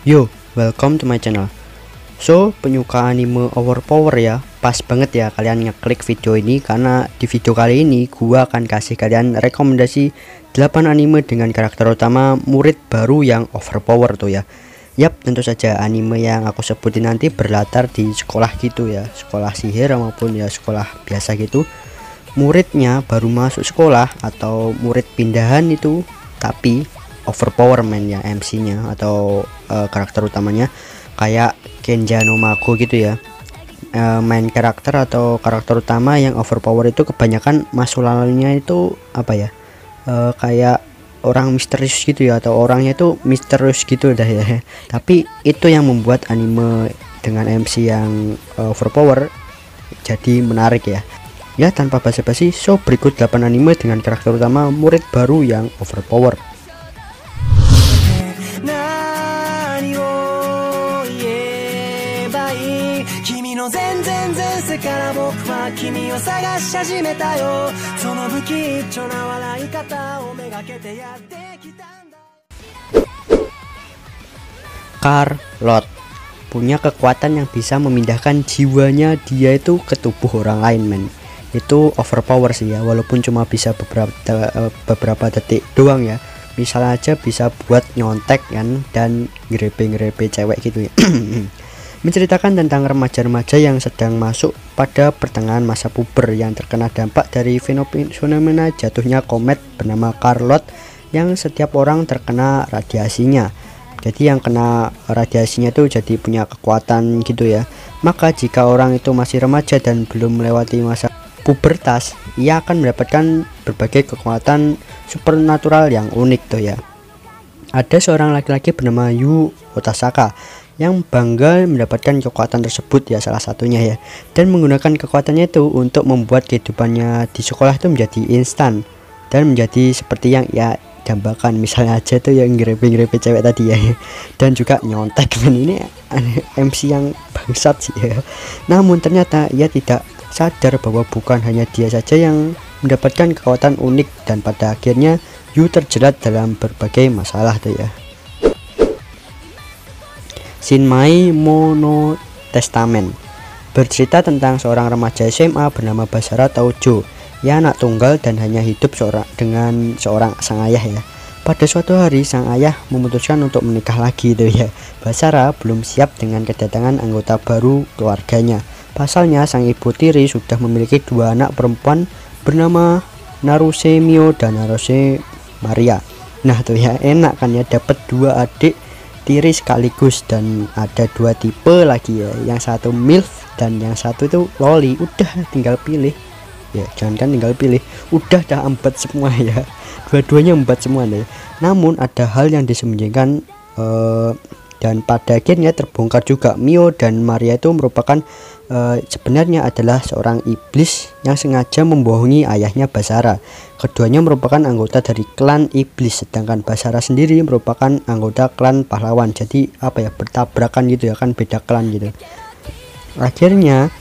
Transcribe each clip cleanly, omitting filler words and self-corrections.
Yo, welcome to my channel. So, penyuka anime overpower ya, pas banget ya kalian ngeklik video ini karena di video kali ini gua akan kasih kalian rekomendasi 8 anime dengan karakter utama murid baru yang overpower tuh ya. Yap, tentu saja anime yang aku sebutin nanti berlatar di sekolah gitu ya, sekolah sihir maupun ya sekolah biasa gitu. Muridnya baru masuk sekolah atau murid pindahan itu, tapi overpower man ya, MC-nya atau karakter utamanya kayak Kenja no Mago gitu ya. Main karakter atau karakter utama yang overpower itu kebanyakan masalahnya itu apa ya, kayak orang misterius gitu ya, atau orangnya itu misterius gitu dah ya. Tapi itu yang membuat anime dengan MC yang overpower jadi menarik ya. Ya, tanpa basa-basi, so berikut 8 anime dengan karakter utama murid baru yang overpower. Carlot punya kekuatan yang bisa memindahkan jiwanya dia itu ke tubuh orang lain men. Itu overpower sih ya, walaupun cuma bisa beberapa detik doang ya. Misalnya aja bisa buat nyontek kan dan grepe-grepe cewek gitu ya. Menceritakan tentang remaja-remaja yang sedang masuk pada pertengahan masa puber yang terkena dampak dari fenomena jatuhnya komet bernama Carlot yang setiap orang terkena radiasinya. Jadi yang kena radiasinya itu jadi punya kekuatan gitu ya. Maka jika orang itu masih remaja dan belum melewati masa pubertas, ia akan mendapatkan berbagai kekuatan supernatural yang unik tuh ya. Ada seorang laki-laki bernama Yu Otasaka yang bangga mendapatkan kekuatan tersebut ya, salah satunya ya, dan menggunakan kekuatannya itu untuk membuat kehidupannya di sekolah itu menjadi instan dan menjadi seperti yang ia dambakan. Misalnya aja tuh yang grepe-grepe cewek tadi ya, dan juga nyontek kan. Ini MC yang bangsat sih ya. Namun ternyata ia tidak sadar bahwa bukan hanya dia saja yang mendapatkan kekuatan unik, dan pada akhirnya Yu terjerat dalam berbagai masalah tuh ya. Shinmai Mono Testament bercerita tentang seorang remaja SMA bernama Basara Taojo. Ia anak tunggal dan hanya hidup dengan seorang sang ayah ya. Pada suatu hari sang ayah memutuskan untuk menikah lagi tuh ya. Basara belum siap dengan kedatangan anggota baru keluarganya. Pasalnya sang ibu tiri sudah memiliki 2 anak perempuan bernama Naruse Mio dan Naruse Maria. Nah tuh ya, enak kan ya, dapat 2 adik tiri sekaligus, dan ada 2 tipe lagi ya, yang satu MILF dan yang satu itu loli. Udah tinggal pilih ya, jangan kan tinggal pilih, udah dah embat semua ya, dua-duanya embat semua deh. Namun ada hal yang disembunyikan dan pada akhirnya terbongkar juga. Mio dan Maria itu merupakan sebenarnya adalah seorang iblis yang sengaja membohongi ayahnya Basara. Keduanya merupakan anggota dari klan iblis, sedangkan Basara sendiri merupakan anggota klan pahlawan. Jadi apa ya, bertabrakan gitu ya kan, beda klan gitu. Akhirnya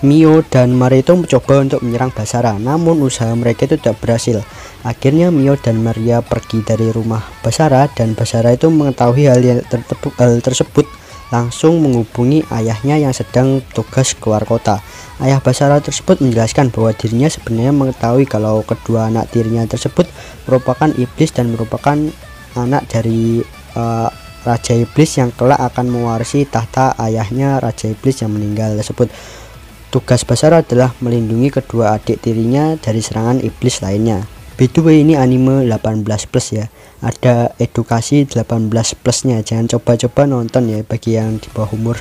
Mio dan Maria itu mencoba untuk menyerang Basara, namun usaha mereka itu tidak berhasil. Akhirnya Mio dan Maria pergi dari rumah Basara, dan Basara itu mengetahui hal tersebut langsung menghubungi ayahnya yang sedang tugas keluar kota. Ayah Basara tersebut menjelaskan bahwa dirinya sebenarnya mengetahui kalau kedua anak tirinya tersebut merupakan iblis dan merupakan anak dari Raja Iblis yang kelak akan mewarisi tahta ayahnya Raja Iblis yang meninggal tersebut. Tugas Basara adalah melindungi kedua adik tirinya dari serangan iblis lainnya. By the way, ini anime 18+ ya. Ada edukasi 18+ nya. Jangan coba-coba nonton ya bagi yang di bawah umur.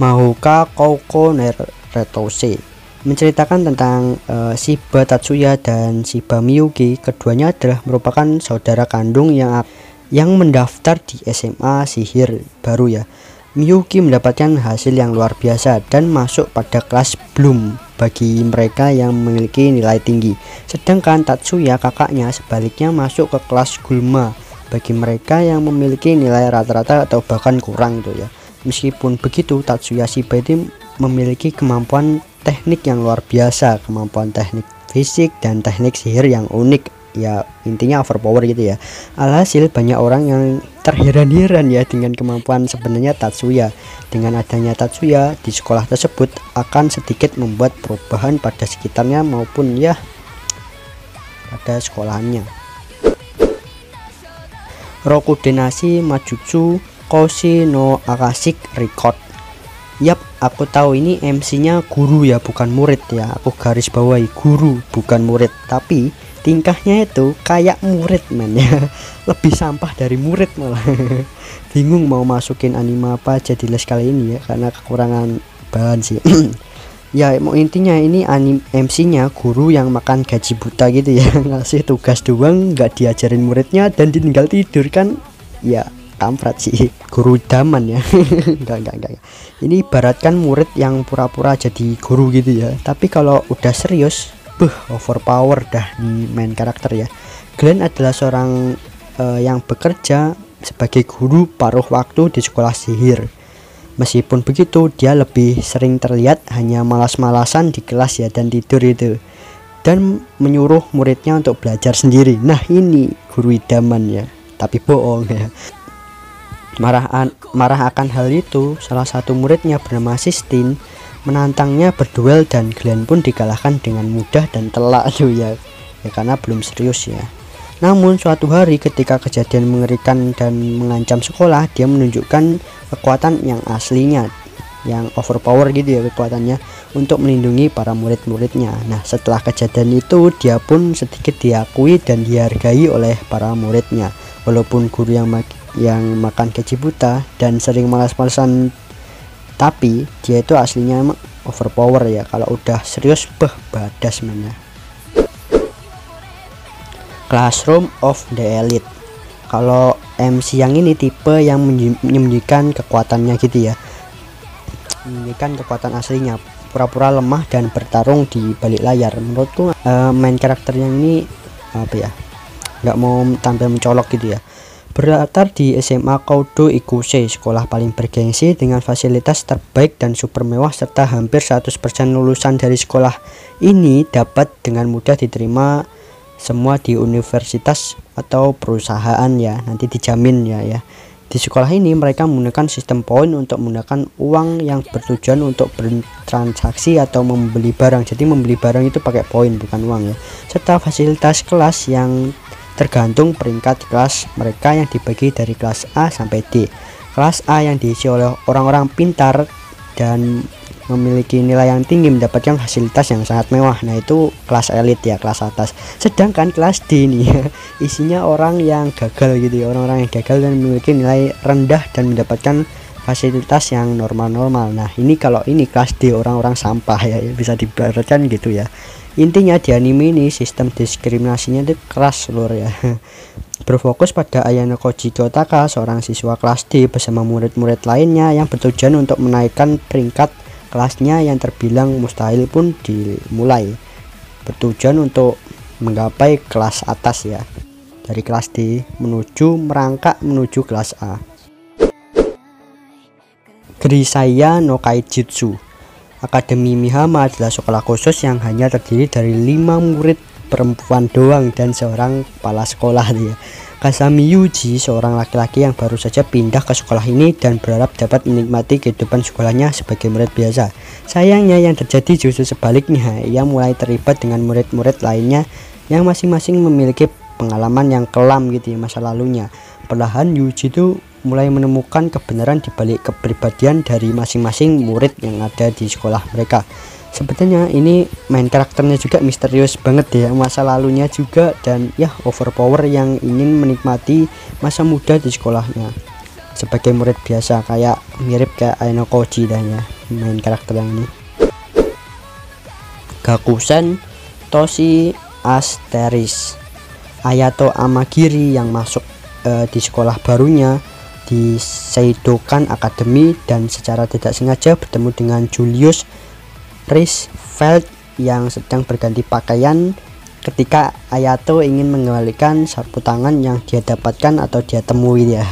Mahoka Kouko Neretose menceritakan tentang Shiba Tatsuya dan Shiba Miyuki. Keduanya adalah merupakan saudara kandung yang mendaftar di SMA sihir baru ya. Miyuki mendapatkan hasil yang luar biasa dan masuk pada kelas Bloom bagi mereka yang memiliki nilai tinggi. Sedangkan Tatsuya kakaknya sebaliknya masuk ke kelas Gulma bagi mereka yang memiliki nilai rata-rata atau bahkan kurang tuh ya. Meskipun begitu, Tatsuya Shiba itu memiliki kemampuan teknik yang luar biasa, kemampuan teknik fisik dan teknik sihir yang unik ya intinya overpower gitu ya. Alhasil banyak orang yang terheran-heran ya dengan kemampuan sebenarnya Tatsuya. Dengan adanya Tatsuya di sekolah tersebut akan sedikit membuat perubahan pada sekitarnya maupun ya pada sekolahannya. Rokudenashi Majutsu Koshi no Akashic Record. Yap, aku tahu ini MC-nya guru ya, bukan murid ya. Aku garis bawahi guru bukan murid, tapi tingkahnya itu kayak murid men ya. Lebih sampah dari murid malah. Bingung mau masukin anime apa jadi les kali ini ya, karena kekurangan bahan sih. Ya mau intinya ini MC-nya guru yang makan gaji buta gitu ya. Ngasih tugas doang, nggak diajarin muridnya dan tinggal tidur kan ya. Kampret sih guru idaman ya. enggak. Ini ibaratkan murid yang pura-pura jadi guru gitu ya, tapi kalau udah serius overpower dah di main karakter ya. Glenn adalah seorang yang bekerja sebagai guru paruh waktu di sekolah sihir. Meskipun begitu dia lebih sering terlihat hanya malas-malasan di kelas ya dan tidur itu, dan menyuruh muridnya untuk belajar sendiri. Nah ini guru idaman ya, tapi bohong ya. Marah akan hal itu, salah satu muridnya bernama Sistine menantangnya berduel dan Glenn pun dikalahkan dengan mudah dan telak tuh ya karena belum serius ya. Namun suatu hari ketika kejadian mengerikan dan mengancam sekolah, dia menunjukkan kekuatan yang aslinya, yang overpower gitu ya kekuatannya, untuk melindungi para murid-muridnya. Nah setelah kejadian itu dia pun sedikit diakui dan dihargai oleh para muridnya. Walaupun guru yang makan gaji buta dan sering malas-malasan, tapi dia itu aslinya emang overpower ya. Kalau udah serius badas mana. Classroom of the Elite. Kalau MC yang ini tipe yang menyembunyikan kekuatannya gitu ya, menyembunyikan kekuatan aslinya, pura-pura lemah dan bertarung di balik layar. Menurutku main karakter yang ini apa ya, nggak mau tampil mencolok gitu ya. Berlatar di SMA Koudo Ikuse, sekolah paling bergengsi dengan fasilitas terbaik dan super mewah, serta hampir 100% lulusan dari sekolah ini dapat dengan mudah diterima semua di universitas atau perusahaan ya, nanti dijamin ya. Di sekolah ini mereka menggunakan sistem poin untuk menggunakan uang yang bertujuan untuk bertransaksi atau membeli barang. Jadi membeli barang itu pakai poin bukan uang ya. Serta fasilitas kelas yang tergantung peringkat kelas mereka yang dibagi dari kelas A sampai D. Kelas A yang diisi oleh orang-orang pintar dan memiliki nilai yang tinggi mendapatkan fasilitas yang sangat mewah. Nah itu kelas elit ya, kelas atas. Sedangkan kelas D nih ya, isinya orang yang gagal gitu ya, orang-orang yang gagal dan memiliki nilai rendah dan mendapatkan fasilitas yang normal-normal. Nah ini kalau ini kelas D, orang-orang sampah ya, bisa dibaratkan gitu ya. Intinya di anime ini sistem diskriminasinya itu keras lur ya. Berfokus pada Ayano Koji Kiyotaka, seorang siswa kelas D bersama murid-murid lainnya yang bertujuan untuk menaikkan peringkat kelasnya yang terbilang mustahil pun dimulai. Bertujuan untuk menggapai kelas atas ya, dari kelas D merangkak menuju kelas A. Grisaya no Kaijutsu. Akademi Mihama adalah sekolah khusus yang hanya terdiri dari 5 murid perempuan doang dan seorang kepala sekolah dia. Kasami Yuji, seorang laki-laki yang baru saja pindah ke sekolah ini dan berharap dapat menikmati kehidupan sekolahnya sebagai murid biasa. Sayangnya yang terjadi justru sebaliknya, ia mulai terlibat dengan murid-murid lainnya yang masing-masing memiliki pengalaman yang kelam gitu ya masa lalunya. Perlahan Yuji itu mulai menemukan kebenaran di balik kepribadian dari masing-masing murid yang ada di sekolah mereka. Sebetulnya ini main karakternya juga misterius banget ya, masa lalunya juga, dan ya overpower yang ingin menikmati masa muda di sekolahnya sebagai murid biasa, kayak mirip kayak Ayano Koji dah ya main karakter yang ini. Gakusen Toshi Asteris. Ayato Amagiri yang masuk di sekolah barunya di Seidokan Academy dan secara tidak sengaja bertemu dengan Julius Riesfeld yang sedang berganti pakaian ketika Ayato ingin mengembalikan sapu tangan yang dia dapatkan atau dia temui ya.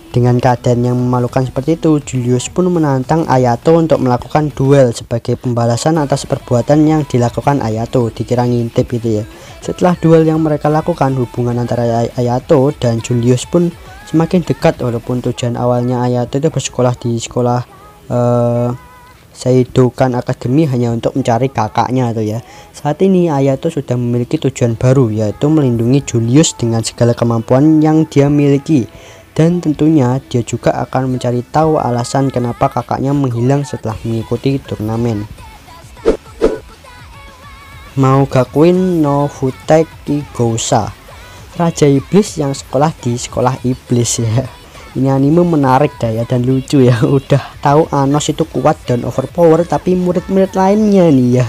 Dengan keadaan yang memalukan seperti itu, Julius pun menantang Ayato untuk melakukan duel sebagai pembalasan atas perbuatan yang dilakukan Ayato. Dikira ngintip gitu ya. Setelah duel yang mereka lakukan, hubungan antara Ayato dan Julius pun semakin dekat, walaupun tujuan awalnya Ayato itu bersekolah di sekolah Seidokan Academy hanya untuk mencari kakaknya tuh ya. Saat ini Ayato sudah memiliki tujuan baru, yaitu melindungi Julius dengan segala kemampuan yang dia miliki. Dan tentunya dia juga akan mencari tahu alasan kenapa kakaknya menghilang setelah mengikuti turnamen. Maugakuin no Futeki Gousa, Raja Iblis yang sekolah di sekolah iblis ya. Ini anime menarik dah ya, dan lucu ya. Udah tahu Anos itu kuat dan overpower, tapi murid-murid lainnya nih ya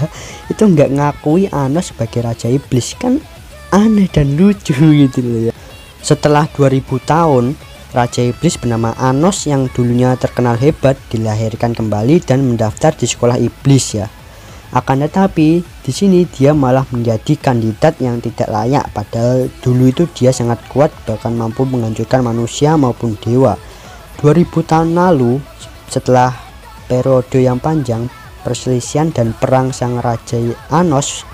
itu nggak ngakui Anos sebagai Raja Iblis, kan aneh dan lucu gitu loh ya. Setelah 2000 tahun, Raja Iblis bernama Anos yang dulunya terkenal hebat dilahirkan kembali dan mendaftar di sekolah iblis ya. Akan tetapi di sini dia malah menjadi kandidat yang tidak layak, padahal dulu itu dia sangat kuat, bahkan mampu menghancurkan manusia maupun dewa. 2000 tahun lalu, setelah periode yang panjang perselisihan dan perang, sang Raja Anos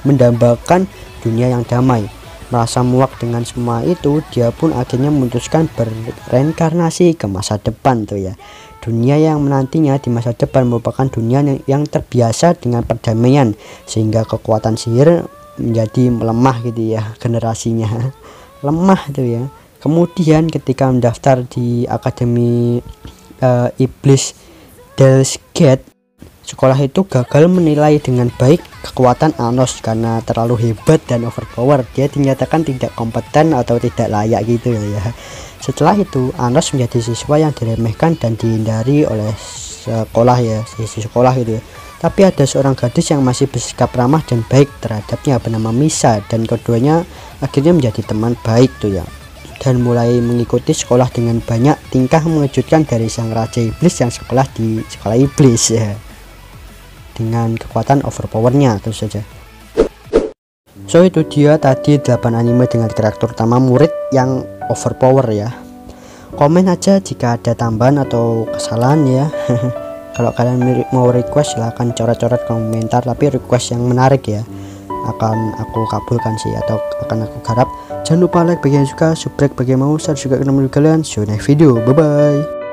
mendambakan dunia yang damai. Merasa muak dengan semua itu, dia pun akhirnya memutuskan berreinkarnasi ke masa depan tuh ya. Dunia yang menantinya di masa depan merupakan dunia yang terbiasa dengan perdamaian, sehingga kekuatan sihir menjadi melemah gitu ya, generasinya lemah tuh ya. Kemudian ketika mendaftar di Akademi Iblis Del's Gate, sekolah itu gagal menilai dengan baik kekuatan Anos karena terlalu hebat dan overpower. Dia dinyatakan tidak kompeten atau tidak layak gitu ya. Setelah itu Anos menjadi siswa yang diremehkan dan dihindari oleh sekolah ya, sisi sekolah gitu ya. Tapi ada seorang gadis yang masih bersikap ramah dan baik terhadapnya bernama Misa, dan keduanya akhirnya menjadi teman baik tuh ya, dan mulai mengikuti sekolah dengan banyak tingkah mengejutkan dari sang Raja Iblis yang sekolah di sekolah iblis ya, dengan kekuatan overpowernya terus saja. So itu dia tadi 8 anime dengan karakter utama murid yang overpower ya. Komen aja jika ada tambahan atau kesalahan ya. Kalau kalian mau request silahkan coret-coret komentar, tapi request yang menarik ya akan aku kabulkan sih, atau akan aku garap. Jangan lupa like bagi yang suka, subscribe bagi yang mau, share juga ke teman kalian. See you next video, bye bye.